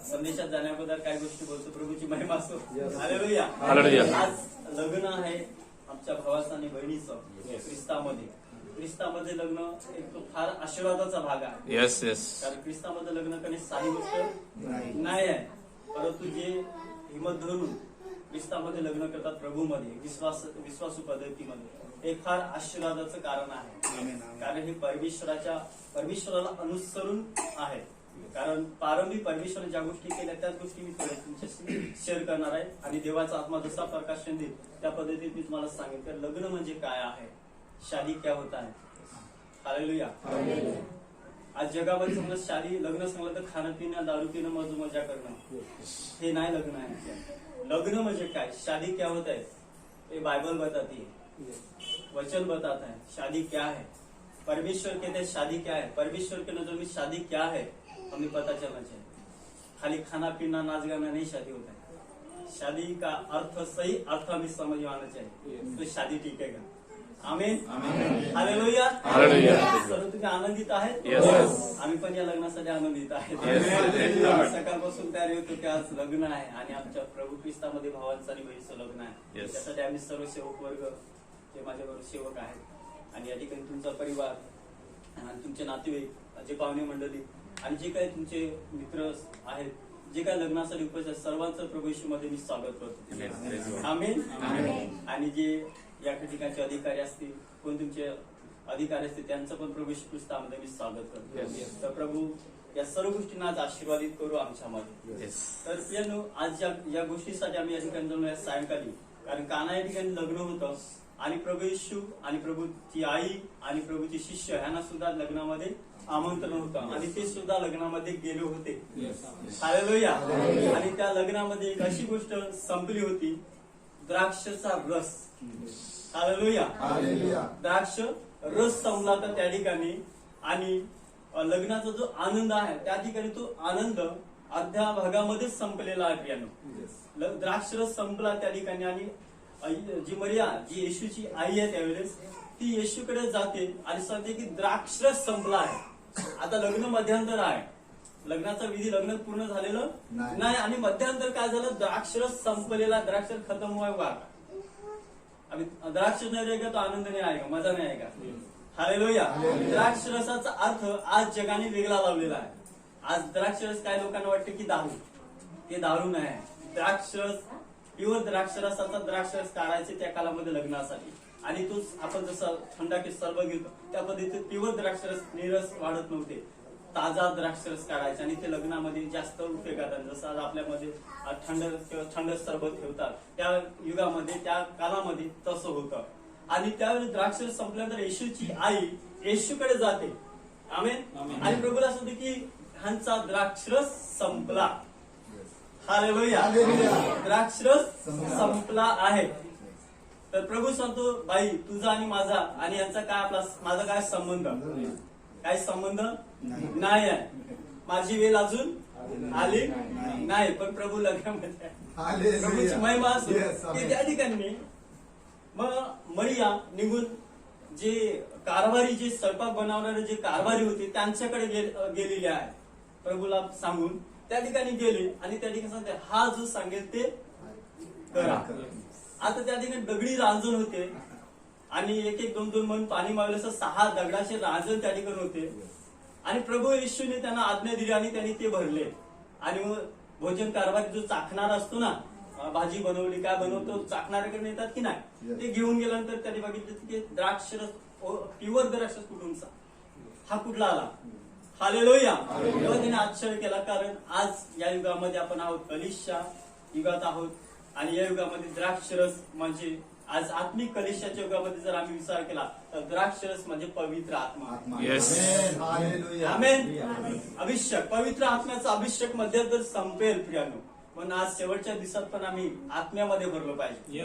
संदेशात जाण्याबद्दल काही गोष्टी बोलतो. प्रभूची महिमा असो. हालेलुया. हालेलुया. आज लग्न आहे आमच्या भावाचं आणि बहिणीचं ख्रिस्तामध्ये. ख्रिस्तामध्ये लग्न एक तो फार आशीर्वादाचा भाग आहे. Yes yes. कारण ख्रिस्तामध्ये लग्न करणे साधी गोष्ट नाही आहे, परंतु जे हिंमत धरून ख्रिस्तामध्ये लग्न करतात प्रभूमध्ये विश्वासू पद्धतीमध्ये, हे फार आशीर्वादाचं कारण आहे. कारण हे परमेश्वराला अनुसरून आहे. कारण प्रारंभी परमेश्वराने ज्या गोष्टी केल्या त्याच गोष्टी मी थोड्या तुमच्याशी शेअर करणार आहे. आणि देवाचा आत्मा जसा प्रकाशन देईल त्या पद्धतीत मी तुम्हाला सांगेन तर लग्न म्हणजे काय आहे, शादी क्या होता है. हालेलुया. आज जगामध्ये समजा शादी लग्न सांगलं तर खाणं पिणं, दारू पिणं, मजा करणं, हे नाही लग्न आहे. लग्न म्हणजे काय, शादी क्या होता है, ये बाइबल बताती है, वचन बताता है. शादी क्या है, परमेश्वर कहते हैं शादी क्या है. परमेश्वर के नजर में शादी क्या है हमें पता चलना चाहिए. खाली खाना पीना नाच गाना नहीं शादी होता है. शादी का अर्थ, सही अर्थ हमें समझ में आना चाहिए, तो शादी टिकेगा. आमीन. हालेलुया. सर्व तुम्ही आनंदित आहेत. आम्ही पण या लग्नासाठी आनंदित आहेत. सकाळपासून तयारी होतो की आज लग्न आहे आणि आमच्या प्रभू ख्रिस्तामध्ये भावांचं आणि बहिणीचं लग्न आहे. त्यासाठी आम्ही सर्व सेवक वर्ग जे माझ्याबरोबर सेवक आहेत आणि या ठिकाणी तुमचा परिवार आणि तुमचे नातेवाईक, जे पाहुणे मंडळी आणि जे काही तुमचे मित्र आहेत, जे काही लग्नासाठी उपस्थित आहेत, सर्वांचं प्रभू येशूमध्ये मी स्वागत करतो. आमीन. आणि जे या ठिकाणचे अधिकारी असतील, कोण तुमचे अधिकारी असतील, त्यांचं पण प्रभू येशू ख्रिस्तामध्ये मी स्वागत करतो. तर प्रभू या सर्व गोष्टींना आज आशीर्वादित करू आमच्यामध्ये. तर प्रियांनो, आज या गोष्टीसाठी आम्ही या ठिकाणी जमलो या सायंकाळी. कारण काना या ठिकाणी लग्न होतं आणि प्रभू येशू आणि प्रभूची आई आणि प्रभूचे शिष्य यांना सुद्धा लग्नामध्ये आमंत्रण होतं आणि ते सुद्धा लग्नामध्ये गेले होते. हालेलुया. आणि त्या लग्नामध्ये एक अशी गोष्ट संपली होती, द्राक्षाचा रस. हालेलुया. द्राक्ष रस संपला तर त्या ठिकाणी आणि लग्नाचा जो आनंद आहे त्या ठिकाणी तो आनंद अर्ध्या भागामध्ये संपलेला आहे. प्रियांनो, द्राक्ष रस संपला त्या ठिकाणी आणि जी मरिया, जी येशूची आई आहे त्यावेळेस, ती येशूकडे जाते आणि सांगते की द्राक्षरस संपला आहे. आता लग्न मध्यांतर आहे, लग्नाचा विधी लग्न पूर्ण झालेलं नाही आणि मध्यांतर काय झालं, द्राक्षरस संपलेला, द्राक्षरस खतम व्हायला. आम्ही द्राक्ष नाही रहेगा तो आनंद नाही आहे का, मजा नाही आहे का. हालेलुया. द्राक्षरसाचा अर्थ आज जगाने वेगळा लावलेला आहे. आज द्राक्षरस काय लोकांना वाटते की दारू, ते दारू नाही आहे. द्राक्षरस प्युअर द्राक्षरसाचा द्राक्षरस काढायचे त्या काळामध्ये लग्नासाठी आणि तोच आपण जसं थंडा की सरबत घेतो त्या पद्धतीने प्युअर द्राक्षरस निरस वाढत नव्हते, ताजा द्राक्षरस काढायचे आणि ते लग्नामध्ये जास्त उपयोगात. जसं आज आपल्यामध्ये थंड सरबत ठेवतात, त्या युगामध्ये त्या काळामध्ये तसं होतं. आणि त्यावेळी द्राक्षरस संपल्यानंतर येशूची आई येशूकडे जाते. आमेन. आणि प्रभूला सांगते की ह्यांचा द्राक्षरस संपला. हालेलुया. द्राक्षरस संपला आहे. तर प्रभू सांगतो, बाई तुझा आणि माझा आणि यांचा काय माझा काय संबंध, काय संबंध नाही आहे. माझी वेळ अजून आली नाही, पण प्रभू लग्नामध्ये प्रभूची महिमा असते की त्या ठिकाणी मग मरिया निघून जे कारभारी, जे स्वयंपाक बनवणारे जे कारभारी होते त्यांच्याकडे गेलेले आहे. प्रभूला सांगून त्या ठिकाणी गेले आणि त्या ठिकाणी सांगते हा जो सांगेल ते करा. आता त्या ठिकाणी दगडी रांजण होते आणि एक दोन म्हणून पाणी मावलं, 6 दगडाचे रांजण त्या ठिकाणी होते. आणि प्रभू येशूने त्यांना आज्ञा दिली आणि त्यांनी ते भरले. आणि मग भोजन कारभारी जो चाखणार असतो ना, भाजी बनवली काय बनवतो चाखणाऱ्याकडे येतात की नाही, ते घेऊन गेल्यानंतर त्यांनी बघितलं की द्राक्षरस, प्युअर द्राक्षरस कुठूनचा, हा कुठला आला. हालेलुया. तेव्हा त्याने आश्चर्य केला. कारण आज या युगामध्ये आपण आहोत, कलिशा युगात आहोत आणि या युगामध्ये द्राक्षरस म्हणजे आज आत्मिक कलिशाच्या युगामध्ये जर आम्ही विचार केला तर द्राक्षरस म्हणजे पवित्र आत्मा. आमेन. अभिषेक, पवित्र आत्म्याचा अभिषेक मध्यंतर संपेल प्रियांनो. पण आज शेवटच्या दिवसात पण आम्ही आत्म्यामध्ये भरलो पाहिजे.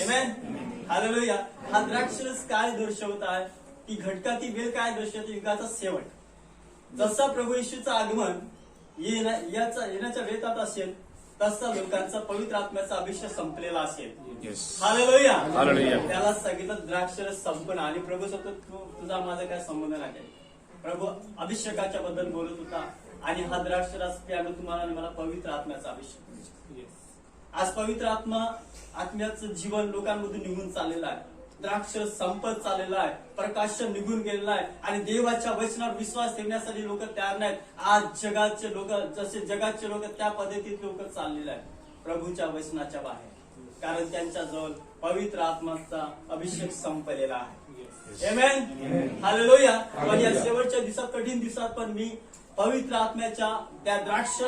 आमेन. हालेलुया. हा द्राक्षरस काय दर्शवत आहे, ती घटका, ती वेळ काय दर्शवते, युगाचा शेवट. जसा प्रभू येशूचं आगमन येण्याच्या वेळात असेल तसा लोकांचा पवित्र आत्म्याचा अभिषेक संपलेला असेल. हालेलुया. त्याला सांगितलं द्राक्षरस संपणं. आणि प्रभू सांगतो तुझा माझा काय संबंध नाही. प्रभू अभिषेकाच्या बद्दल बोलत होता आणि हा द्राक्षरस प्यायला तुम्हाला आणि मला पवित्र आत्म्याचा अभिषेक. आज पवित्र आत्म्याचं जीवन लोकांमधून निघून चाललेलं आहे. द्राक्ष संपत चाललेला आहे, प्रकाश निघून गेलेला आहे आणि देवाच्या वचनावर विश्वास ठेवण्यासाठी लोक तयार नाहीत. आज जगाचे लोक जसे जगाचे लोक त्या पद्धतीत लोक चाललेले आहेत प्रभूच्या वचनाच्या बाहेर, कारण त्यांच्या जवळ पवित्र आत्म्याचा अभिषेक संपलेला आहे. आमेन, हालेलुया. पण या शेवटच्या दिवसात, कठीण दिवसात पण मी पवित्र आत्म्याच्या त्या द्राक्ष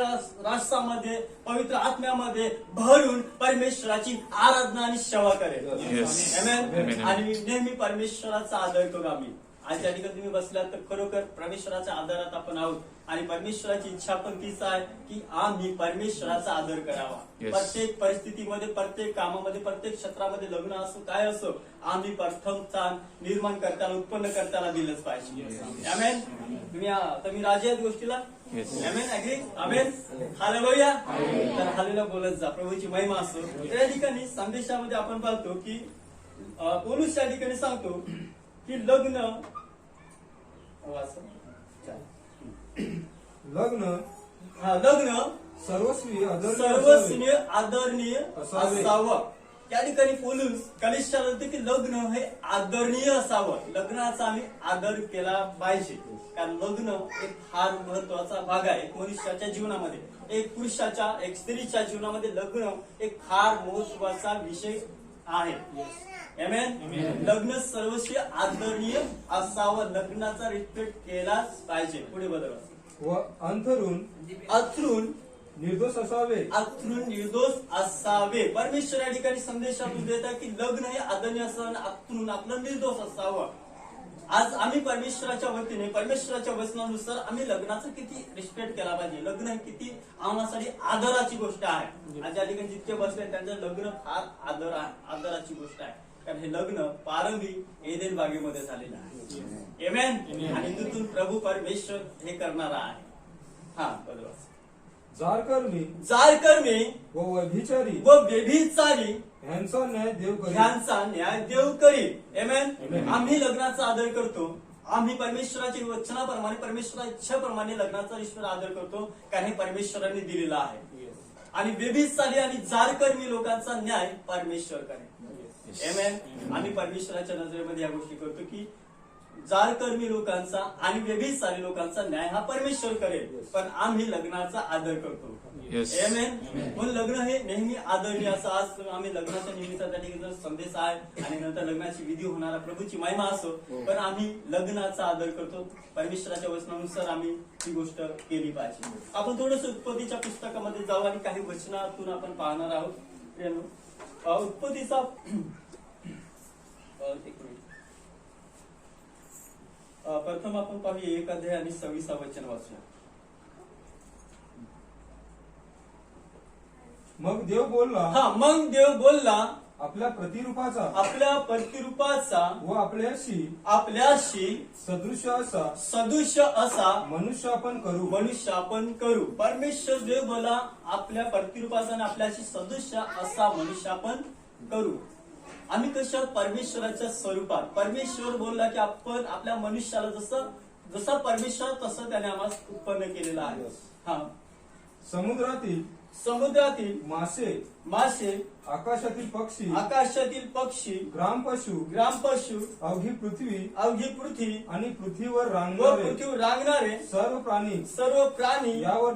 रसामध्ये, पवित्र आत्म्यामध्ये भरून परमेश्वराची आराधना आणि सेवा करेल. आमेन. आणि नेहमी परमेश्वराचा आदर करू. आम्ही आज या ठिकाणी तुम्ही बसल्यात तर खरोखर परमेश्वराच्या आदरात आपण आहोत आणि परमेश्वराची इच्छा पण तीच आहे की आम्ही परमेश्वराचा आदर करावा. प्रत्येक परिस्थितीमध्ये, प्रत्येक कामामध्ये, प्रत्येक क्षेत्रामध्ये, लग्न असो काय असो, आम्ही प्रथम स्थान निर्माण करताना, उत्पन्न करताना दिलंच पाहिजे. आमेन. तुम्ही राजी आहेत गोष्टीला? आमेन, अग्री? आमेन, हालेलुया. तर हालेलुया बोलत जा, प्रभूची महिमा असो. त्या ठिकाणी संदेशामध्ये आपण पाहतो की पौलुस त्या ठिकाणी सांगतो की लग्न सर्वस्वी आदरणीय असावं. त्या ठिकाणी पौलुस कलिशला म्हणते की लग्न हे आदरणीय असावं. लग्नाचा आम्ही आदर केला पाहिजे, कारण लग्न एक फार महत्वाचा भाग आहे एक मनुष्याच्या जीवनामध्ये. एक पुरुषाच्या, एक स्त्रीच्या जीवनामध्ये लग्न एक फार महत्वाचा विषय आहे. आमेन. लग्न सर्वस्वी आदरणीय असावं. लग्नाचा रिस्पेक्ट केलाच पाहिजे. पुढे बदल. व अथरून निर्दोष असावे. परमेश्वर या ठिकाणी संदेशातून देत आहे की लग्न हे आदरणीय असावं, अथरून आपलं निर्दोष असावं. आज आम्ही परमेश्वराच्या वतीने, परमेश्वराच्या वचनानुसार आम्ही लग्नाचा किती रिस्पेक्ट केला पाहिजे. लग्न ही किती आम्हासाठी आदराची गोष्ट आहे. आज या ठिकाणी जितके बसले त्यांचं लग्न फार आदराची गोष्ट आहे, कारण हे लग्न पारंबी एदेन बागेमध्ये झालेलं आहे. आमेन. आणि तिथून प्रभू परमेश्वर हे करणारा आहे. हा बरोबर. जारकर्मी व व्यभिचारी ह्यांचा न्याय देव करील. आमेन. आम्ही लग्नाचा आदर करतो. आम्ही परमेश्वराच्या वचनाप्रमाणे, परमेश्वराच्या इच्छेप्रमाणे लग्नाचा ईश्वर आदर करतो, कारण हे परमेश्वराने दिलेला आहे. आणि व्यभिचारी आणि जारकर्मी लोकांचा न्याय परमेश्वर करेल. आमेन. आम्ही परमेश्वराच्या नजरेमध्ये या गोष्टी करतो की जारकर्मी लोकांचा आणि व्यभिचारी लोकांचा न्याय हा परमेश्वर करेल, पण आम्ही लग्नाचा आदर करतो. आमेन. पण लग्न हे नेहमी आदरणीय असं. आज आम्ही लग्नाच्या निमित्तासाठी संदेश आहे आणि नंतर लग्नाची विधी होणारा प्रभूची महिमा असो, पण आम्ही लग्नाचा आदर करतो. परमेश्वराच्या वचनानुसार आम्ही ही गोष्ट केली पाहिजे. आपण थोडस उत्पत्तीच्या पुस्तकामध्ये जाऊ आणि काही वचनातून आपण पाहणार आहोत. उत्पत्तीचा प्रथम आपण पाहूया 1 अध्याय आणि 26 वचन वाचूया. मग देव बोलला आपल्या प्रतिरूपाचा व आपल्याशी सदृश असा मनुष्य आपण करू. परमेश्वर देव बोला आपल्या प्रतिरूपाचा आणि आपल्याशी सदृश असा मनुष्य आपण करू. आम्ही कशा परमेश्वराच्या स्वरूपात. परमेश्वर बोलला की आपण आपल्या मनुष्याला जसं परमेश्वर तसं त्याने आम्हाला उत्पन्न केलेलं आहे. हा. समुद्रातील मासे आकाशातील पक्षी ग्रामपशु अवघी पृथ्वी आणि पृथ्वीवर रांगणारे सर्व प्राणी यावर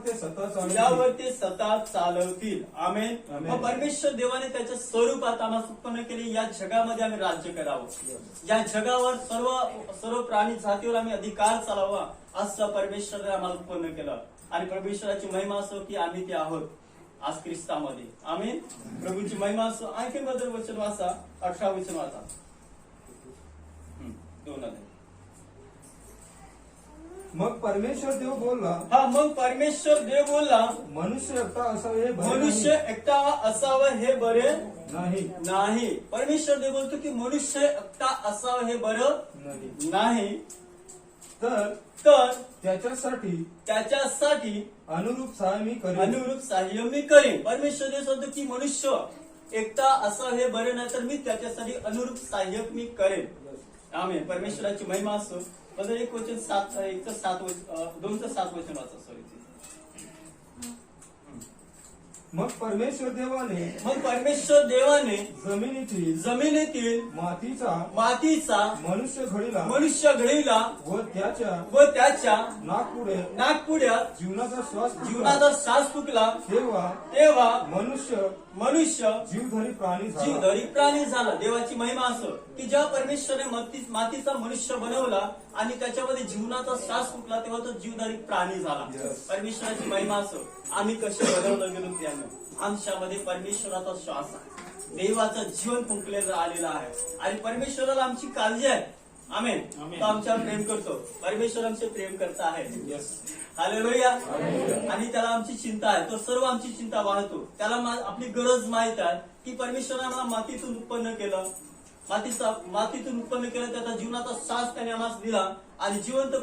ते सतत चालवतील. आमेन. मग परमेश्वर देवाने त्याच्या स्वरूपात आम्हाला उत्पन्न केले. या जगामध्ये आम्ही राज्य करावं, या जगावर सर्व प्राणी जातीवर आम्ही अधिकार चालवा, असं परमेश्वराने आम्हाला उत्पन्न केलं. आणि परमेश्वराची महिमा असो की आम्ही ते आहोत आज ख्रिस्तामध्ये. आमेन. प्रभूची महिमा असो. आणखी बद्दल वचन वाचा, 18 वचन वाचा. 2 अध्याय. मग परमेश्वर देव बोलला मनुष्य एकटा असावं हे बरे नाही. परमेश्वर देव बोलतो की मनुष्य एकटा असावं हे बरं नाही, तर त्याच्यासाठी अनुरूप सहाय्य मी करीन. परमेश्वर देव सांगतो की मनुष्य एकटा असावं हे बरे नाही, तर मी त्याच्यासाठी अनुरूप सहाय्यक मी करेन. आमेन. परमेश्वराची महिमा असो. 1 वचन 7 2 7 वचन वाचा. सॉरी मग परमेश्वर देवाने जमिनीतील मातीचा मनुष्य घडीला व त्याच्या नाकपुड्यात जीवनाचा श्वास फुकला तेव्हा मनुष्य जीवधारी प्राणी झाला. देवाची महिमा असो की जेव्हा परमेश्वराने मातीचा मनुष्य बनवला आणि त्याच्यामध्ये जीवनाचा श्वास फुकला तेव्हा तो जीवधारी प्राणी झाला. परमेश्वराची महिमा असो. आम्ही कसे बनवलं गेलो त्यानं आमच्यामध्ये परमेश्वराचा श्वास आहे, देवाचं जीवन फुंकलेलं आलेलं आहे आणि परमेश्वराला आमची काळजी आहे. आमेन. तो आमच्यावर प्रेम करतो. परमेश्वर आमचे प्रेम करता आहे. हालेलुया. आणि त्याला आमची चिंता आहे. तो सर्व आमची चिंता वाहतो. त्याला आपली गरज माहित आहे की परमेश्वराने आम्हाला मातीतून उत्पन्न केलं, त्याचा जीवनाचा श्वास त्याने आम्हाला दिला आणि जिवंत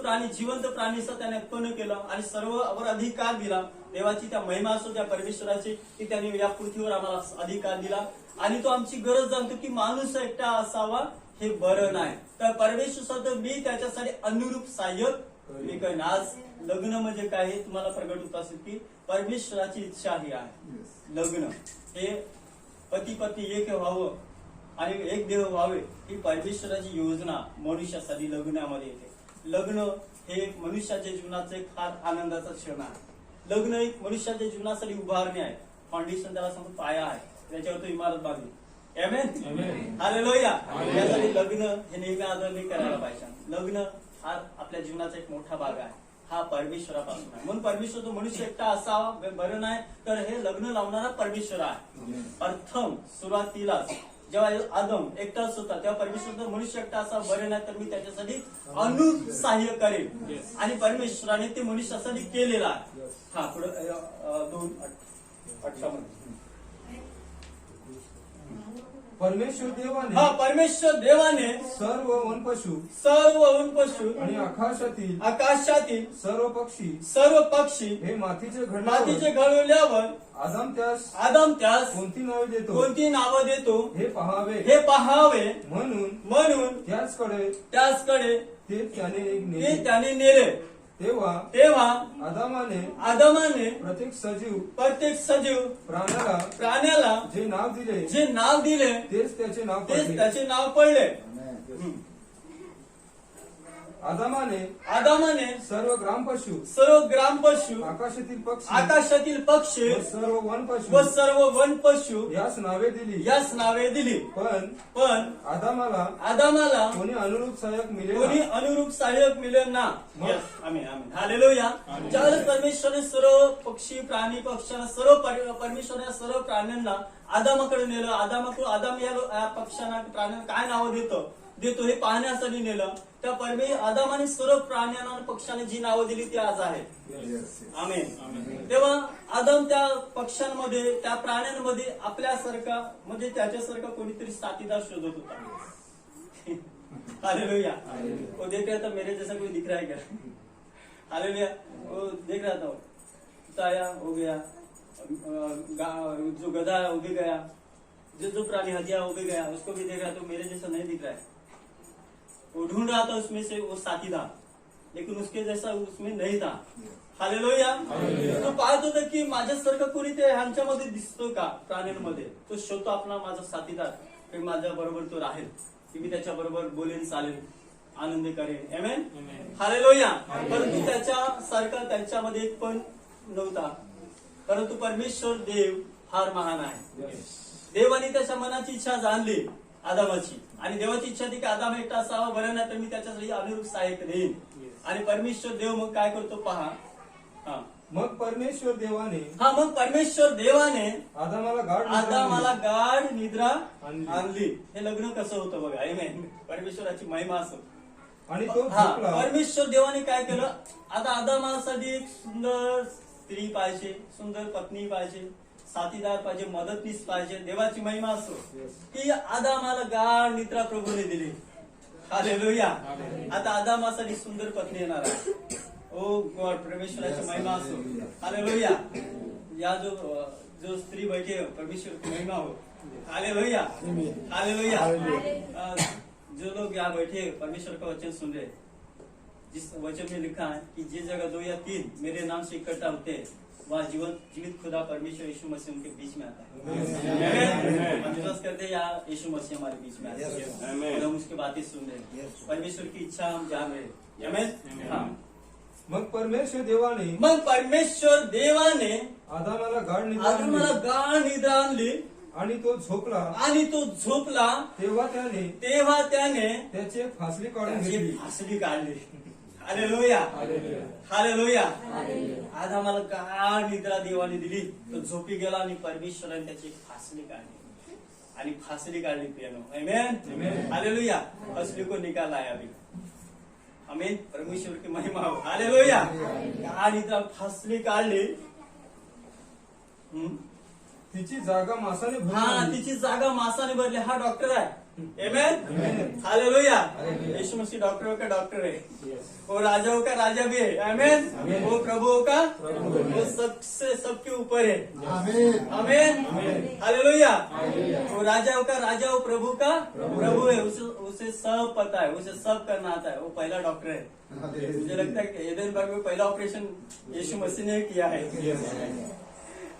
प्राणीचा त्याने उत्पन्न केलं आणि सर्ववर अधिकार दिला. देवाची त्या महिमा असो त्या परमेश्वराची की त्याने या पृथ्वीवर आम्हाला अधिकार दिला आणि तो आमची गरज जाणतो की माणूस एकटा असावा हे बरं नाही. तर परमेश्वर मी त्याच्यासाठी अनुरूप सहाय्यक मी करेन. आज लग्न म्हणजे काय हे तुम्हाला प्रगट होत असेल की परमेश्वराची इच्छा ही आहे. लग्न हे पती पत्नी एक व्हावं आणि एक देह व्हावे ही परमेश्वराची योजना मनुष्यासाठी लग्नामध्ये येते. लग्न हे मनुष्याच्या जीवनाचा एक फार आनंदाचा क्षण आहे. लग्न एक मनुष्याच्या जीवनासाठी उभारणी आहे. फाउंडेशन त्याला सांगतो पाया आहे, त्याच्यावर तो इमारत बांधली. आमेन. हालेलुया. यासाठी लग्न हे नेहमी आदरणी करायला पाहिजे. लग्न हा आपल्या जीवनाचा एक मोठा भाग आहे. हा परमेश्वरापासून आहे. म्हणून परमेश्वर तो मनुष्य एकटा असावा बरं नाही तर हे लग्न लावणारा परमेश्वर आहे. प्रथम सुरुवातीलाच जेव्हा आदम एकटाच होता तेव्हा परमेश्वर मनुष्य एकटा असा बरे नाही तर मी त्याच्यासाठी अनुसहाय्य करेन आणि परमेश्वराने ते मनुष्यासाठी केलेलं आहे. हा पुढे 2:18 परमेश्वर देवाने सर्व वनपशु आणि आकाशातील सर्व पक्षी हे मातीचे घडवल्यावर आदम त्यास कोणती नावं देतो हे पहावे म्हणून त्याचकडे ते त्याने नेले. तेव्हा आदमाने प्रत्येक सजीव प्राण्याला जे नाव दिले तेच त्याचे नाव पडले. आदमाने सर्व ग्रामपशु आकाशातील पक्षी व सर्व वनपशु यास नावे दिली. पण आदामाला कोणी अनुरूप सहाय्यक मिळेल ना. आमेन. हालेलुया. ज्यावेळेस परमेश्वराने सर्व पक्षी प्राणी पक्ष्यांना परमेश्वराने सर्व प्राण्यांना आदामाकडे नेलं. आदाम या पक्ष्यांना प्राण्यांना काय नावं देतो हे पाहण्यासाठी नेलं. त्या आदामाने सर्व प्राण्यांना पक्ष्यांना जी नावं दिली ती आज आहेत. आमेन. तेव्हा आदम त्या पक्ष्यांमध्ये त्या प्राण्यांमध्ये आपल्यासारखा म्हणजे त्याच्यासारखा कोणीतरी साथीदार शोधत होता. हालेलुया. वो देख रहा था मेरे जैसा कोई दिख रहा है क्या? हालेलुया. वो देख रहा था ताया हो गया, जो गधा है वो भी गया, जो प्राणी हदिया वो भी गया, उसको भी देख रहा तो मेरे जैसा नहीं दिख रहा है. वो ढूंढ रहा था उसमें से वो साथीदार, लेकिन उसके जैसा उसमें नहीं था. हालेलुया. तो पाहत होता की माझ्यासारखं कोणी ते ह्यांच्यामध्ये दिसतो का प्राण्यांमध्ये. तो शोधतो आपला माझा साथीदार माझ्या बरोबर तो राहील की मी त्याच्या बरोबर बोलेन चालेल आनंद करेन. आमेन. हालेलुया. परंतु त्याच्यासारखा त्यांच्यामध्ये एक पण नव्हता. परंतु परमेश्वर देव फार महान आहे. देवाने त्याच्या मनाची इच्छा जाणली आदामाची आणि देवाची इच्छा ती की आदाम एकटा असावा बरं नाही तर मी त्याच्यासाठी अनुरूप सहाय्यक देईन. आणि परमेश्वर देव मग काय करतो पहा. मग परमेश्वर देवाने आदामाला गाढ निद्रा आणली. हे लग्न कसं होतं बघा. आमेन. परमेश्वराची महिमा असो. आणि तो परमेश्वर देवाने काय केलं. आता आदामासाठी एक सुंदर स्त्री पाहिजे, सुंदर पत्नी पाहिजे, साथीदार पाहिजे, मदतनीस पाहिजे. देवाची महिमा असो की आदामाला गाढ निद्रा प्रभूने दिली. हालेलुया. आता आदामासाठी सुंदर पत्नी येणार आहे. ओ गॉड. परमेश्वराची महिमा असो. हालेलुया. या जो स्त्री बैठे परमेश्वर की महिमा हो. हालेलुया. हालेलुया. जो लोग यहाँ बैठे परमेश्वर का वचन सुन रहे जिस वचन में लिखा है कि जिस जगह 2 या 3 मेरे नाम से इकट्ठा होते हैं वहाँ जीवित खुदा परमेश्वर यीशु मसीह उनके बीच में आता है। आमीन। हम विश्वास करते हैं या यीशु मसीह हमारे बीच में आता है और हम उसकी बातें सुन रहे हैं, परमेश्वर की इच्छा हम जान रहे हैं। आमीन। हाँ। मग परमेश्वर देवाने मग परमेश्वर देवाने आदामाला गाढ निद्रा आदमाला आणली गाढ निद्रा आणली आणि तो झोपला. आणि तो झोपला. तेव्हा त्याने त्याची एक फासली काढून त्याची घेतली. फासली काढली. Hallelujah, hallelujah. आदामाला गाढ निद्रा देवाने दिली. तो झोपी गेला आणि परमेश्वराने त्याची फासली काढली आणि फासली काढली. पियानो आमेन, हालेलुया. फासली को निकाला है अभी. आमीन. परमेश्वर की महिमा हो. हालेलुया. गाढ निद्रा फासली काढली. तिची जागा मासाने भरली. हाँ, तिची जागा मासाने भरली. हा डॉक्टर आहे. आमेन, हालेलुया. यीशु मसीह डॉक्टरों का डॉक्टर है, वो राजाओं का राजा भी है. आमीन. वो प्रभुओं का, वो सबसे सबके ऊपर है. आमीन, हालेलुया. वो राजाओं का राजा, वो प्रभु का प्रभु है. उसे सब पता है, उसे सब करना आता है. वो पहला डॉक्टर है. मुझे लगता है कि एडन बाग में पहला ऑपरेशन यीशु मसीह ने किया है.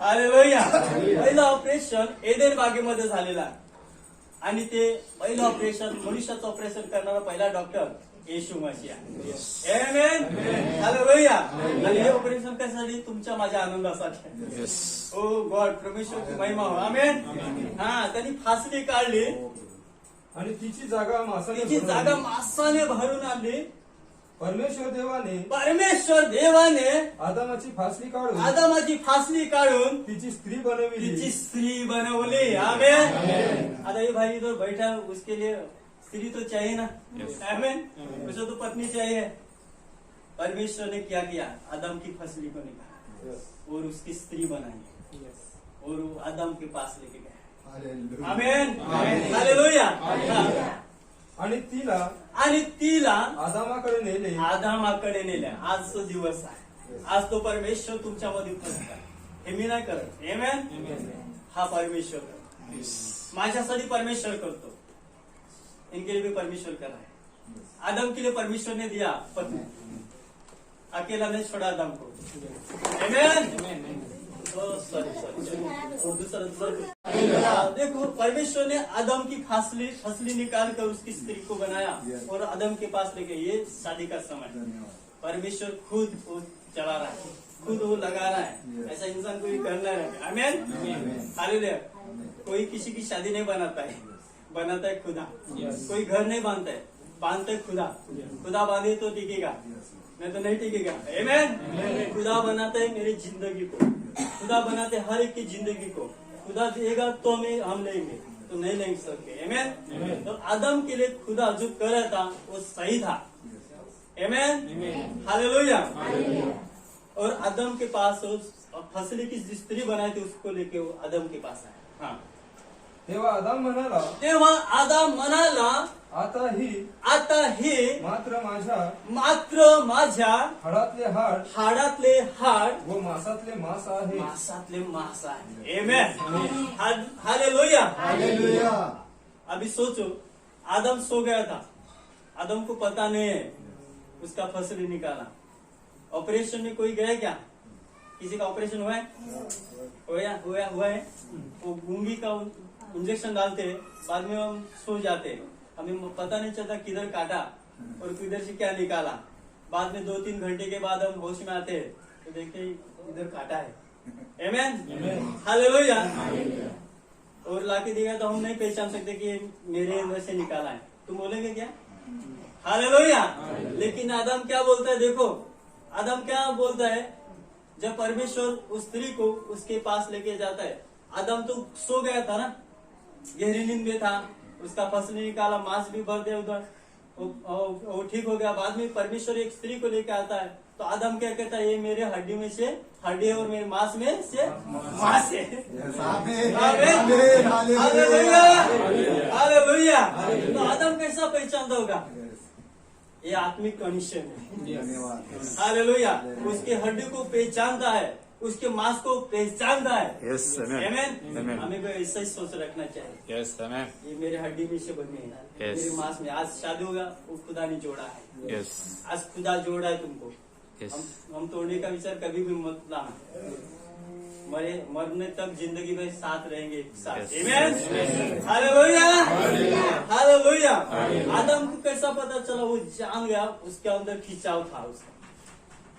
हालेलुया. पहिलं ऑपरेशन एडेन बागेमध्ये झालेला आणि ते पहिलं ऑपरेशन, मनुष्याचं ऑपरेशन करणारा पहिला डॉक्टर येशू मसीह. आमेन, हालेलुया. आणि हे ऑपरेशन कशासाठी? तुमच्या माझ्या आनंदासाठी. ओ गॉड, परमेश्वर की महिमा हो. आमेन. हा, त्यांनी फासली काढली आणि तिची जागा मासाने मासाने भरून आणली. परमेश्वर देवाने आदामाची फासली काढून तिची स्त्री बनवली. आमेन. आता ये भाई तो बैठा, उसके लिए स्त्री तो चाहिए ना. आमेन. उसे तो पत्नी चाहिए. परमेश्वर ने क्या किया? आदम की फसली को निकाला और उसकी स्त्री बनाई और वो आदम के पास लेके गए. आमेन, हालेलुया. आणि तिला आदामाकडे नेले. आज तो दिवस आहे. आज तो परमेश्वर तुमच्यामध्ये उपस्थित आहे. हे मी नाही करत. आमेन. हा परमेश्वर करतो. माझ्यासाठी परमेश्वर करतो. इनके लिए भी परमेश्वर कर रहा है. आदम के लिए परमेश्वर ने दिया पत्नी, अकेला नहीं छोड़ा आदम को. आमेन. और दूसरा देखो, परमेश्वर ने आदम की फसली निकाल कर उसकी स्त्री को बनाया और आदम के पास लेके. ये शादी का समय, परमेश्वर खुद वो चला रहा है, खुद वो लगा रहा है. ऐसा इंसान कोई करना है. आमीन, हालेलुया. कोई किसी की शादी नहीं बनाता है, बनाता है खुदा. कोई घर नहीं बांधता है, बांधता है खुदा. खुदा बांधे तो टिकेगा, नहीं तो नहीं टिकेगा. आमीन. खुदा बनाता है मेरी जिंदगी को, खुदा बनाते हर एक की जिंदगी को. खुदा देगा तो हम लेंगे, तो नहीं ले सकते. आमीन. तो आदम के लिए खुदा जो कर रहा था वो सही था. आमीन, हालेलुया. और आदम के पास फसली की स्त्री बनाई थी, उसको लेके वो आदम के पास आया. हाँ. तेव्हा आदम म्हणाला, आता ही मात्र माझ्या हाडातले हाड व मासातले मांस आहे. आमेन, हालेलुया. अभी सोचो, आदम सो गया था. आदम को पता नहीं है उसका फसली निकाला. ऑपरेशन में कोई गया क्या? किसी का ऑपरेशन हुआ है? हुआ है. वो गूंगी का इंजेक्शन डालते, बाद में हम सो जाते, हमें पता नहीं चलता किधर काटा और किधर से क्या निकाला. बाद में 2-3 घंटे के बाद हम होश में आते तो देखते इधर काटा है. आमेन, हालेलुया. और लाके देगा तो हम नहीं पहचान सकते कि मेरे अंदर से निकाला है. तुम बोलेंगे क्या? हालेलुया. लेकिन आदम क्या बोलता है? देखो, आदम क्या बोलता है जब परमेश्वर उस स्त्री को उसके पास लेके जाता है. आदम तो सो गया था ना, गहरी नींद में था. उसका फसली निकाला, मांस भी भर दिया उधर, वो ठीक हो गया. बाद में परमेश्वर एक स्त्री को लेकर आता है तो आदम क्या कहता है? ये मेरे हड्डी में से हड्डी है और मेरे मांस में से मांस है. हालेलुया. तो आदम कैसा पहचानता होगा? ये आत्मिक कंडीशन है. हालेलुया. उसके हड्डी को पहचानता है, उसके मांस को पहचानता है. आमेन. हमें को ऐसा ही सोच रखना चाहिए. ये मेरे हड्डी में से बने हैं, मेरे मांस में. आज शादी होगा, वो खुदा ने जोड़ा है. आज खुदा जोड़ा है तुमको. हम तोड़ने का विचार कभी भी मत लाना। मरने तक जिंदगी में साथ रहेंगे एक साथ। आमीन, हालेलुया, हालेलुया। आदम को कैसा पता चला? वो जान गया, उसके अंदर खिंचाव था,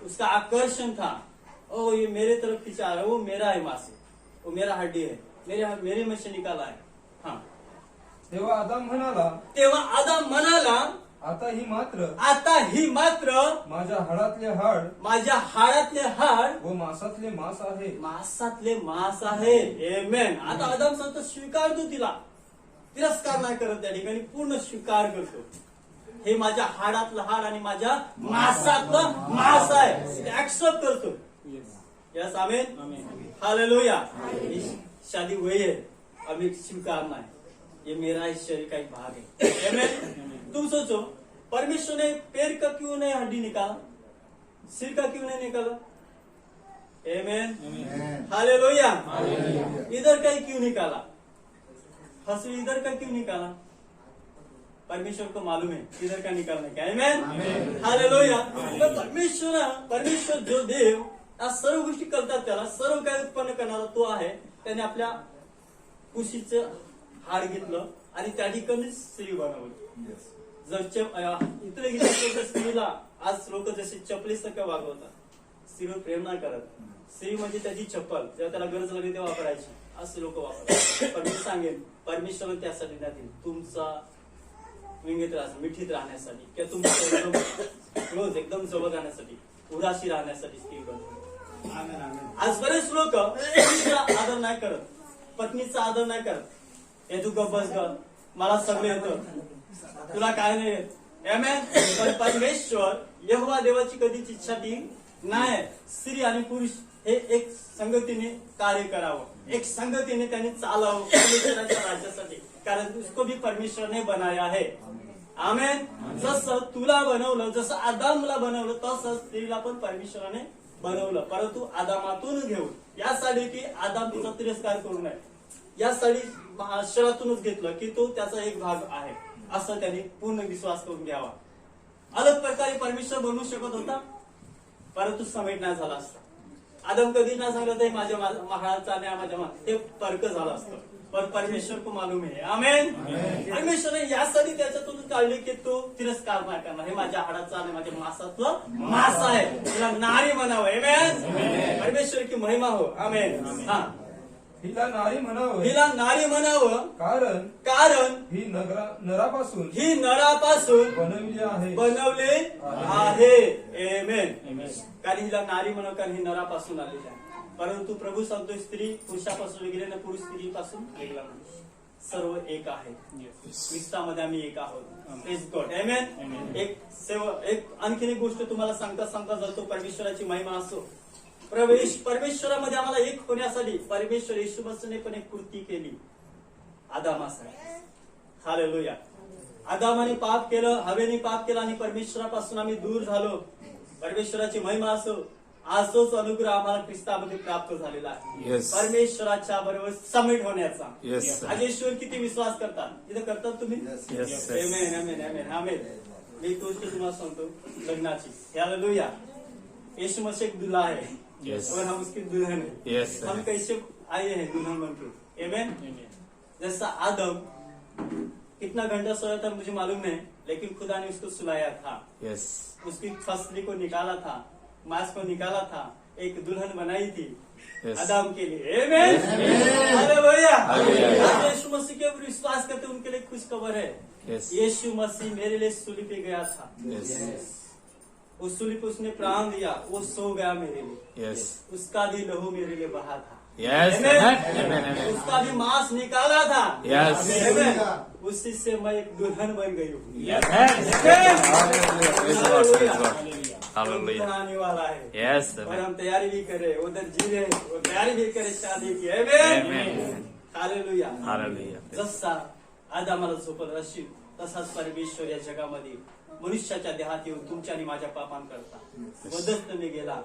उसका आकर्षण था। ओ ये मेरे तरफ खिंचा रहा है, वो मेरा है मासे, वो मेरा हड्डी है, मेरे में से निकाला है। हाँ, तेव्हा आदाम म्हणाला, तेव्हा आदम म्हणाला, आता ही मात्र माझ्या हाडातले हाड व मांसातले मांस आहे. मांसातले मांस आहे. आमेन. आता आदम सांगतो स्वीकारतो तिला, तिरस्कार नाही करत, त्या ठिकाणी पूर्ण स्वीकार करतो. हे माझ्या हाडातलं हाड आणि माझ्या मांसातलं मांस आहे, ऍक्सेप्ट करतो. यस, आमेन, हालेलुया. शादी वही है, अभी स्वीकारना है, ये मेरा शरीर का एक भाग है। आमेन। तुम सोचो, परमेश्वर ने पैर का क्यों नहीं हड्डी निकाला, सिर का क्यों नहीं निकाला? आमेन, हालेलुया। इधर का क्यों निकाला? हंसू इधर का क्यों निकाला? परमेश्वर को मालूम है इधर का निकालने का। आमेन, हालेलुया। परमेश्वर जो देव या सर्व गोष्टी करतात, त्याला सर्व काही उत्पन्न करणारा तो आहे. त्याने आपल्या कुशीचं हाड घेतलं आणि त्या ठिकाणी स्त्री बनवली. जर इकडे गेले स्त्रीला आज लोक जसे चपलीसारखं वागवतात, स्त्रीवर प्रेम नाही करत. स्त्री म्हणजे त्याची चप्पल, जेव्हा त्याला गरज लागली तेव्हा वापरायची, असे लोक वापरतात. पण मी सांगेन, परमेश्वर त्यासाठी नाही, तुमचा मिठीत राहण्यासाठी किंवा तुमचं एकदम क्लोज, एकदम जवळ राहण्यासाठी, उदासी राहण्यासाठी स्त्री बनवली. आज बरेच लोक स्त्रीचा आदर नाही करत, पत्नीचा आदर नाही करत. हे तू गप्प बस ग, मला सगळं येतं, तुला काय नाही येत. आमेन. पण परमेश्वर यहोवा देवाची कधीच इच्छा ती नाही. स्त्री आणि पुरुष हे एक संगतीने कार्य करावं, एक संगतीने त्यांनी चालावं परमेश्वराच्या राज्यासाठी, कारण उसको भी परमेश्वर ने बनाया है. आमेन. जसं तुला बनवलं, जसं आदामला बनवलं, तसं स्त्रीला पण परमेश्वराने बनवलं, परंतु आदामातून घेऊन, यासाठी की आदाम तिचा तिरस्कार करू नये, यासाठी शरातूनच घेतलं की तो त्याचा एक भाग आहे, असं त्यांनी पूर्ण विश्वास करून घ्यावा. अलग प्रकारे परमेश्वर बनवू शकत होता, परंतु समेट नाही झाला असता. आदम कधी नाही सांगलं ते माझ्या महाराजचा आणि माझ्या ते तर्क झालं असतं, पण परमेश्वर को मालूम आहे. आमेन. परमेश्वरने यासाठी त्याच्यातून काढले की तो तिरस्कार नाही करणार. हे माझ्या हाडाचा आणि माझ्या मांसातलं मांस आहे, तिला नारी म्हणावं. आमेन. परमेश्वर की महिमा हो. आमेन. हा, हिला नारी म्हणावं, कारण ही नरापासून बनवले आहे. आमेन. कारण हिला नारी म्हणावं, कारण ही नरापासून आलेली आहे. परंतु प्रभू सांगतो स्त्री पुरुषापासून वेगळे ना, पुरुष स्त्रीपासून वेगळा नाही, सर्व एक आहे. ख्रिस्तामध्ये आम्ही एक आहोत. Praise God. आमेन. एक आणखीन एक गोष्ट तुम्हाला सांगता जातो, परमेश्वराची महिमा असो. परमेश्वरामध्ये आम्हाला एक होण्यासाठी परमेश्वर येशू मसीहने पण एक कृती केली आदामासाठी. हालेलुया. आदामाने पाप केलं, हवेने पाप केलं आणि परमेश्वरापासून आम्ही दूर झालो. परमेश्वराची महिमा असो. आज तोच अनुग्रह आम्हाला ख्रिस्तामध्ये प्राप्त झालेला आहे, परमेश्वराच्या बरोबर समेट होण्याचा. आज येशूवर किती विश्वास करतात? तिथे करतात तुम्ही? आमेन, आमेन, आमेन, आमेन. मी गोष्ट तुम्हाला सांगतो लग्नाची. हालेलुया. यीशु मसीह एक दूल्हा है और हम उसकी दुल्हन है. हम कैसे आए हैं दुल्हन बनके? आमेन. जैसा आदम कितना घंटा सोया था मुझे मालूम नहीं, लेकिन खुदा ने उसको सुलाया था. उसकी फसली को निकाला था, मांस को निकाला था, एक दुल्हन बनाई थी आदम के लिए. आमेन. हालेलुया. यीशु मसीह के ऊपर विश्वास करते उनके लिए खुश खबर है. यीशु मसीह मेरे लिए सूली पे गया था. उस सूली पे उसने प्राण दिया, वो सो गया मेरे लिए. उसका भी लहू मेरे लिए बहा था. उसका भी मांस निकाला था. उसी से मैं एक दुल्हन बन गई हूँ. दुल्हन आने वाला है और हम तैयारी भी करें, उधर जी रहे, वो तैयारी भी करें शादी की. हालेलुया. जसा आदामाला झोपत असेल तसाच परमेश्वर या जगामध्ये मनुष्याच्या देहात येऊन तुमच्या आणि माझ्या पापांकरता मदतने गेला.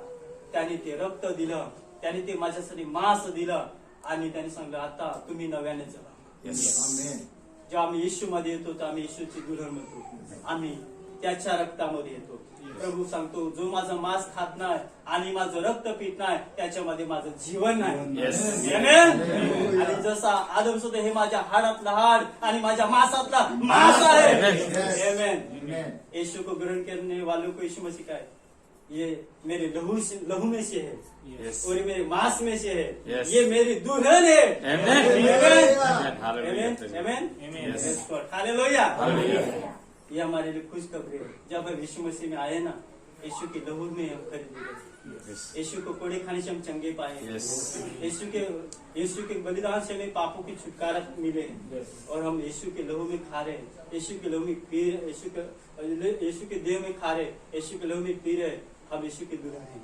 त्याने ते रक्त दिलं, त्याने ते माझ्यासाठी मांस दिलं आणि त्याने सांगितलं आता तुम्ही नव्याने जगा. जेव्हा आम्ही येशू मध्ये येतो तर आम्ही येशूची दुल्हन म्हणतो. आम्ही त्याच्या रक्तामध्ये येतो. प्रभू सांगतो, जो माझं मांस खात नाही आणि माझं रक्त पित नाही त्याच्यामध्ये माझं जीवन नाही. Amen? आणि जसा आदम सुद्धा हे माझ्या हाडातला हाड आणि माझ्या मांसातला मांस आहे. Amen. यीशु को ग्रहण करने वालों को यीशु मसीह का है, ये मेरे लहू में से है और ये मेरे मांस में से है, ये मेरी दुल्हन है. हालेलुया. ये हमारे लिए खुशखबरी है. जब हम यीशु मसीह में आए ना, यीशु के लहू में हम खरीदे गए. यीशु को कोड़े खाने से हम चंगे पाए. यीशु के बलिदान से हमें पापों की छुटकारा मिले और हम यीशु के लहू में खा रहे, यीशु के लहू में पी रहे, यीशु के देह में खा रहे, यीशु के लहू में पी रहे. हम यीशु के दुल्हन हैं.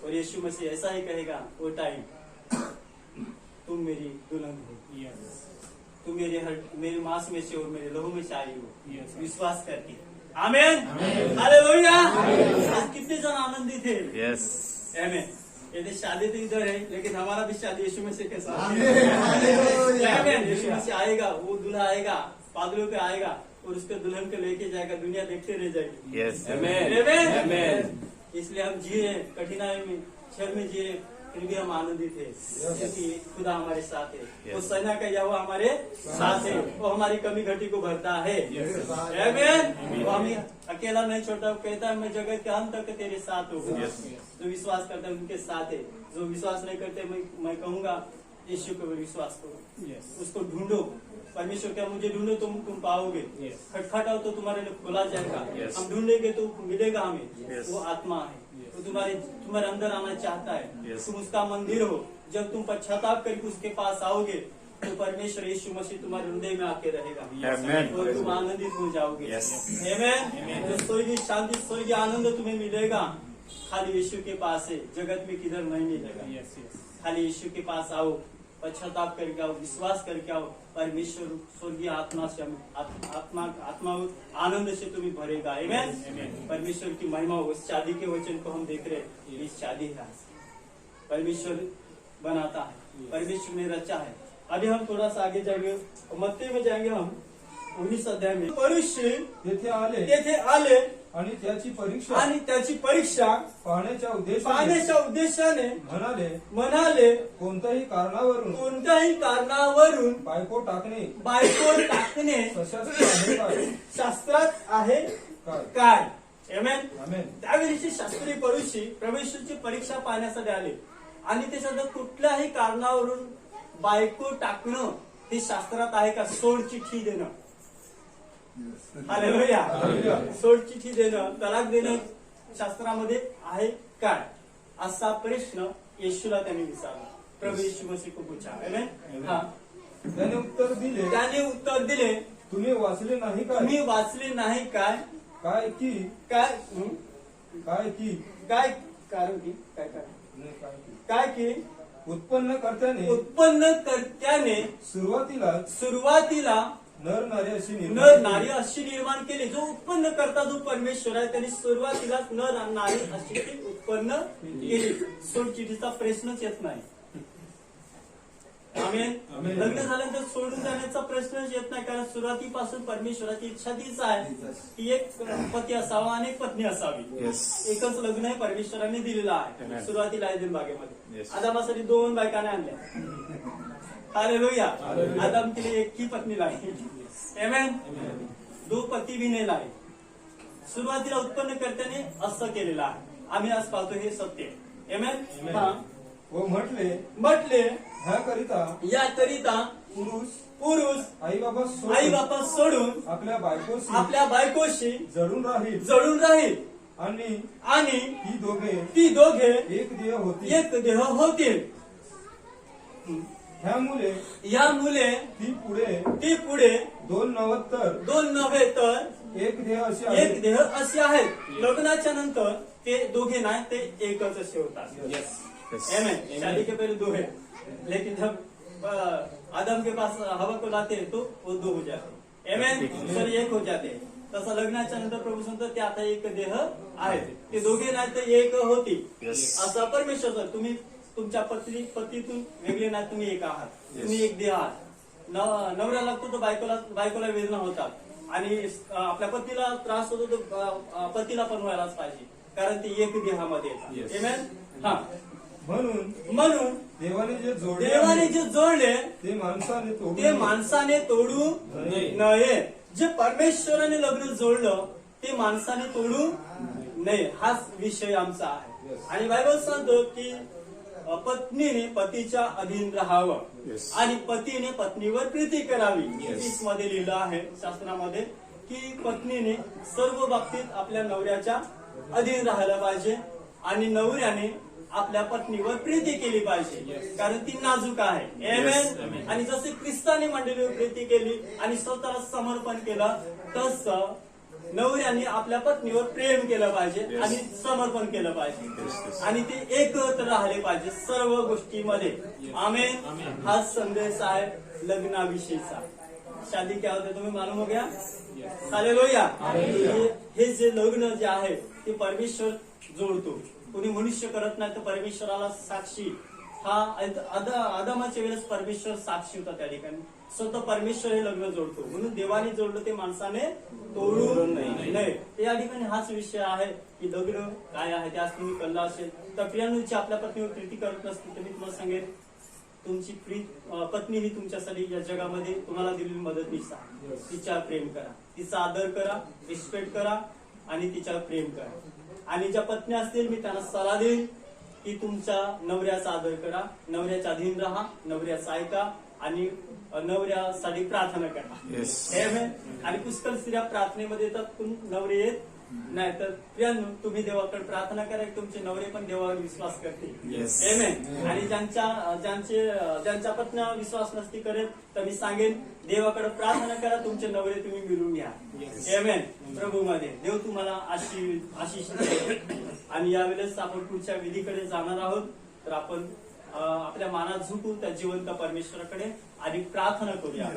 और यीशु मसीह ऐसा ही कहेगा वो टाइम, तुम मेरी दुल्हन हो, तुम मेरे मांस में से और मेरे लहू में से आई हो. विश्वास करके. आमेन. हालेलुया. आज कितने जन आनंदित थे. आमेन. यदि शादी तो इधर है, लेकिन हमारा भी शादी यीशु मसीह के साथ. आमेन. यीशु मसीह आएगा, वो दूल्हा आएगा, बादलों पे आएगा और उसके दुल्हन को लेके जाएगा, दुनिया देखते रह जाएगी. आमेन. इसलिए हम जिए कठिनाई में, क्षण में जिए, फिर भी हम आनंदित है क्योंकि खुदा हमारे साथ है. वो सेना का यहोवा हमारे साथ है. वो हमारी कमी घटी को भरता है. आमीन. वो हमें अकेला नहीं छोड़ता. वो कहता है मैं जगत के अंत तक तेरे साथ हूँ. जो विश्वास करता है उनके साथ है. जो विश्वास नहीं करते मैं कहूँगा यीशु को विश्वास करो. उसको ढूंढो. परमेश्वर क्या मुझे ढूंढो तुम पाओगे. खटखटाओ तो तुम्हारे लिए खोला जाएगा. हम ढूंढेंगे तो मिलेगा हमें. वो आत्मा है, वो तुम्हारे अंदर आना चाहता है. तुम उसका मंदिर हो. जब तुम पश्चाताप करके उसके पास आओगे तो परमेश्वर यीशु मसीह तुम्हारे हृदय में आके रहेगा और तुम आनंदित हो जाओगे. आमीन. तो स्वर्गीय शांति, स्वर्गीय आनंद तुम्हें मिलेगा खाली यीशु के पास है. जगत में किधर नहीं मिलेगा. खाली यीशु के पास आओ, पश्चाताप करके आओ, विश्वास करके आओ. परमेश्वर स्वर्गीय आत्मा से आत्मा आनंद से तुम्हें भरेगा. आमीन. परमेश्वर की महिमा. उस शादी के वचन को हम देख रहे हैं. ये शादी है, परमेश्वर बनाता है, परमेश्वर ने रचा है. अभी हम थोड़ा सा आगे जाएंगे, मत्ती में जाएंगे हम 19 अध्याय में. मनुष्य तेथे आले आणि त्याची परीक्षा पाहण्याच्या उद्देशाने म्हणाले कोणत्याही कारणावरून बायको टाकणे शास्त्रात आहे काय. आमेन. त्यावेळीचे शास्त्री परुषी परमेश्वरची परीक्षा पाहण्यासाठी आले आणि त्याच्यात कुठल्याही कारणावरून बायको टाकणं हे शास्त्रात आहे का. सोड चिठ्ठी देणं. हालेलुया. सोड चिठ्ठी देणं, तलाक देणं शास्त्रामध्ये आहे काय, असा प्रश्न येशूला त्यांनी विचारला. प्रभू यीशु मसीह को पूछा. आमेन. हा. त्याने उत्तर दिले तुम्ही वाचले नाही काय. काय की उत्पन्नकर्त्याने सुरुवातीला नर नारी अशी निर्माण केली. जो उत्पन्न करता जो परमेश्वर आहे त्यांनी सुरुवातीलाच नर नारी अशी उत्पन्न केली. सोड चिठ्ठीचा प्रश्नच येत नाही. आमेन. लग्न झाल्यानंतर सोडून जाण्याचा प्रश्नच येत नाही, कारण सुरुवातीपासून परमेश्वराची इच्छा तीच आहे की एक पती असावा आणि एक पत्नी असावी. एकच लग्न आहे परमेश्वराने दिलेलं आहे. सुरुवातीला एदेन बागेमध्ये आदामासाठी 2 बायकाने आणल्या. हालेलुया. आदम के लिए एक ही पत्नी लाई. आमेन. 2 पती भी नाही लाई. सुरुवातीला उत्पन्न करत्याने असं केलेलं आहे. आम्ही आज पाहतो हे सत्य. आमेन. व म्हटले याकरिता पुरुष आई बापा सोडून आपल्या बायकोशी जळून राहील आणि ती दोघे एक देह होतील. यामुळे ती पुढे 2 नव्हे तर एक देह असे आहेत. लग्नाच्या नंतर ते दोघे नाही, ते एकच असे होतात. आमेन. शादी के पहले 2 है, लेकिन जब आदम के पास हवा को लाते हैं तो वो 2 हो जाते. आमेन. सॉरी 1 हो जाते. तसं लग्नाच्या नंतर प्रभू सांगतो ते आता एक देह आहेत. ते दोघे नाही तर एक होती. असं परमेश्वर. तुम्ही तुमच्या पतीतून वेगळे नाही, तुम्ही एक आहात. तुम्ही एक देह आहात. नवरा लागतो तो बायकोला वेदना होतात आणि आपल्या पतीला त्रास होतो तर पतीला पण व्हायलाच पाहिजे, कारण ते एक देहामध्ये येतात. Amen? हा, म्हणून देवाने जे जोडले ते माणसाने तोडू नये. जे परमेश्वराने लग्न जोडलं ते माणसाने तोडू नये, हाच विषय आमचा आहे. आणि बायबल सांगतो की पत्नीने पतीच्या अधीन राहावं आणि पतीने पत्नीवर प्रीती करावी. 30 मध्ये लिहिलं आहे शास्त्रामध्ये की पत्नीने सर्व बाबतीत आपल्या नवऱ्याच्या अधीन राहायला पाहिजे आणि नवऱ्याने आपल्या पत्नीवर प्रीती केली पाहिजे, कारण ती नाजूक आहे. Amen? आणि जसे ख्रिस्ताने मंडळीवर प्रीती केली आणि स्वतःला समर्पण केलं, तसं नवऱ्याने आपल्या पत्नीवर प्रेम केलं पाहिजे आणि समर्पण केलं पाहिजे आणि ते एकत्र राहिले पाहिजे सर्व गोष्टीमध्ये. आमेन. हा संदेश आहे लग्नाविषयीचा. शादी क्या होते तुम्ही मालूम हो गया. हालेलुया. हे जे लग्न जे आहे ते परमेश्वर जोडतो, कोणी मनुष्य करत नाही. तर परमेश्वराला साक्षी हा आदमाच्या वेळेस परमेश्वर साक्षी होता त्या ठिकाणी. स्वतः परमेश्वर हे लग्न जोडतो, म्हणून देवाने जोडलं ते माणसाने तोडू नये. या ठिकाणी हाच विषय आहे की लग्न काय आहे ते आज तुम्ही कळलं असेल. तर प्रियांची आपल्या पत्नीवर प्रीती करत नसतील तर मी तुम्हाला सांगेन, तुमची पत्नी ही तुमच्यासाठी या जगामध्ये तुम्हाला दिलेली मदतनीस आहे. तिच्यावर प्रेम करा, तिचा आदर करा, रिस्पेक्ट करा आणि तिच्यावर प्रेम करा. आणि ज्या पत्नी असतील मी त्यांना सल्ला देईन की तुमच्या नवऱ्याचा आदर करा, नवऱ्याच्या अधीन राहा, नवऱ्याचा ऐका आणि नवऱ्यासाठी प्रार्थना करा. आणि पुष्कळ स्त्रिया प्रार्थनेमध्ये येतात, नवरे येत नाही. तर प्रियांनो, तुम्ही देवाकडे प्रार्थना करा, तुमचे नवरे पण देवावर विश्वास करतील. Amen? आणि ज्यांच्या पत्न्या विश्वास नसती करत तर मी सांगेन देवाकडे प्रार्थना करा, तुमचे नवरे तुम्ही मिळवून घ्या. Amen? प्रभूमध्ये देव तुम्हाला आशीष देईल. आणि यावेळेस आपण पुढच्या विधीकडे जाणार आहोत. तर आपण आपल्या मानात झुकू त्या जिवंत परमेश्वराकडे आणि प्रार्थना करूया.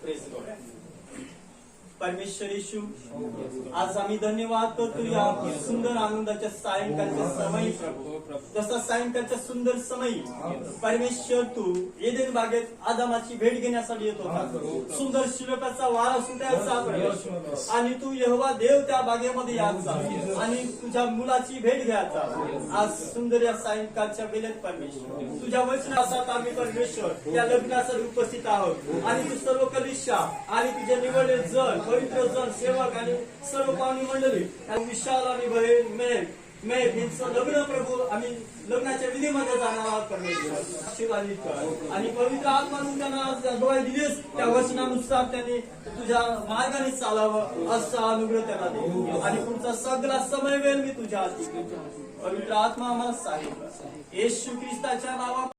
Praise God. परमेश्वर येशू, आज आम्ही धन्यवाद करतो या सुंदर आनंदाच्या सायंकाळच्या समयी. प्रभू, जसा सायंकाळच्या सुंदर समयी परमेश्वर तू एदेन बागेत आदामाची भेट घेण्यासाठी येत होता. सुंदर शिरकाचा वारा सुटायचा परमेश्वर, आणि तू यहोवा देव त्या बागेमध्ये यायचा आणि तुझ्या मुलाची भेट घ्यायचा. आज सुंदर या सायंकाळच्या वेळेत परमेश्वर तुझ्या वचनासाठी आम्ही परमेश्वर त्या लग्नासाठी उपस्थित आहोत. आणि तू सर्व कलिशा आणि तुझे निवडले जण, पवित्र जण, सेवक आणि सर्व पाहुणी मंडळी विशाल आणि लग्न प्रभू आम्ही लग्नाच्या विधीमध्ये जाणार आहोत. परमेश्वर आशीर्वादित कर आणि पवित्र आत्मानं त्यांना डोळे दिलेस त्या वचनानुसार त्यांनी तुझ्या मार्गाने चालावं असा अनुग्रह त्यांना दे. आणि पुढचा सगळा समय वेळ मी तुझ्या हाती पवित्र आत्मा आम्हाला सांगितलं. येशू ख्रिस्ताच्या नावात